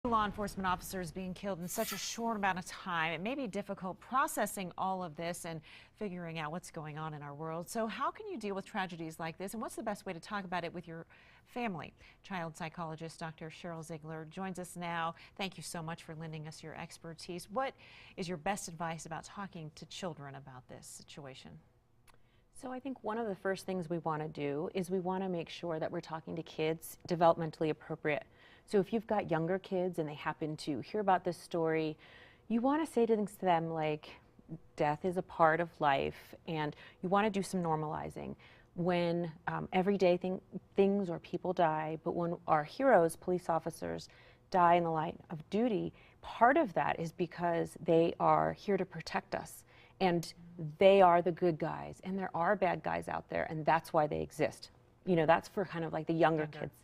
Law enforcement officers being killed in such a short amount of time. It may be difficult processing all of this and figuring out what's going on in our world. So how can you deal with tragedies like this, and what's the best way to talk about it with your family? Child psychologist Dr. Cheryl Ziegler joins us now. Thank you so much for lending us your expertise. What is your best advice about talking to children about this situation? So I think one of the first things we want to do is we want to make sure that we're talking to kids developmentally appropriate. So if you've got younger kids and they happen to hear about this story, you want to say to them like, death is a part of life, and you want to do some normalizing. When everyday things or people die, but when our heroes, police officers, die in the line of duty, part of that is because they are here to protect us. And they are the good guys, and there are bad guys out there, and that's why they exist. You know, that's for kind of like the younger kids.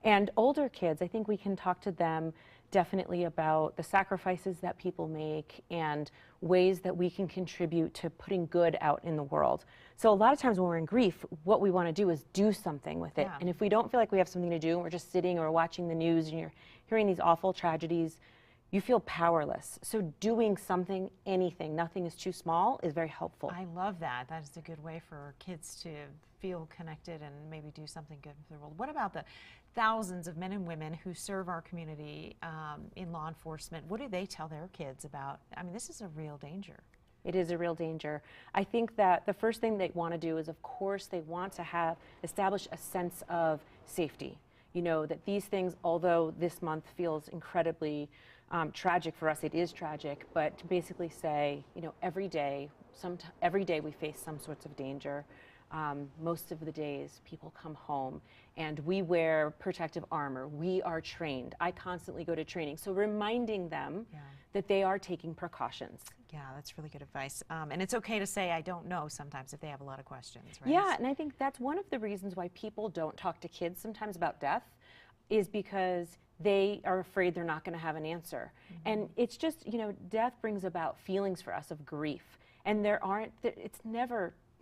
And older kids, I think we can talk to them definitely about the sacrifices that people make and ways that we can contribute to putting good out in the world. So a lot of times when we're in grief, what we want to do is do something with it. Yeah. And if we don't feel like we have something to do, and we're just sitting or watching the news and you're hearing these awful tragedies, you feel powerless. So doing something, anything, nothing is too small, is very helpful. I love that. That is a good way for kids to feel connected and maybe do something good for the world. What about the thousands of men and women who serve our community in law enforcement? What do they tell their kids about? I mean, this is a real danger. It is a real danger. I think that the first thing they want to do is, of course, they want to establish a sense of safety. You know, that these things, although this month feels incredibly tragic for us, it is tragic, but to basically say, you know, every day we face some sorts of danger. Most of the days people come home and we wear protective armor. We are trained. I constantly go to training. So reminding them that they are taking precautions. Yeah, that's really good advice. And it's okay to say, I don't know sometimes if they have a lot of questions, right? Yeah, and I think that's one of the reasons why people don't talk to kids sometimes about death, is because they are afraid they're not going to have an answer. And it's just, you know, death brings about feelings for us of grief. And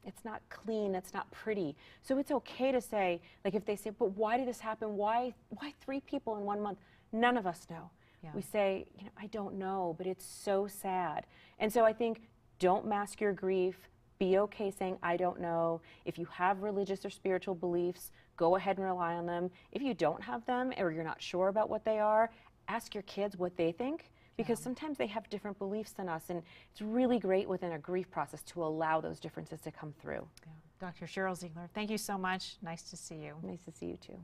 it's not clean, it's not pretty. So it's okay to say, like if they say, but why did this happen? Why 3 people in 1 month? None of us know. Yeah. We say, you know, I don't know, but it's so sad. And so I think don't mask your grief. Be okay saying, I don't know. If you have religious or spiritual beliefs, go ahead and rely on them. If you don't have them or you're not sure about what they are, ask your kids what they think, because sometimes they have different beliefs than us, and it's really great within a grief process to allow those differences to come through. Yeah. Dr. Cheryl Ziegler, thank you so much. Nice to see you. Nice to see you too.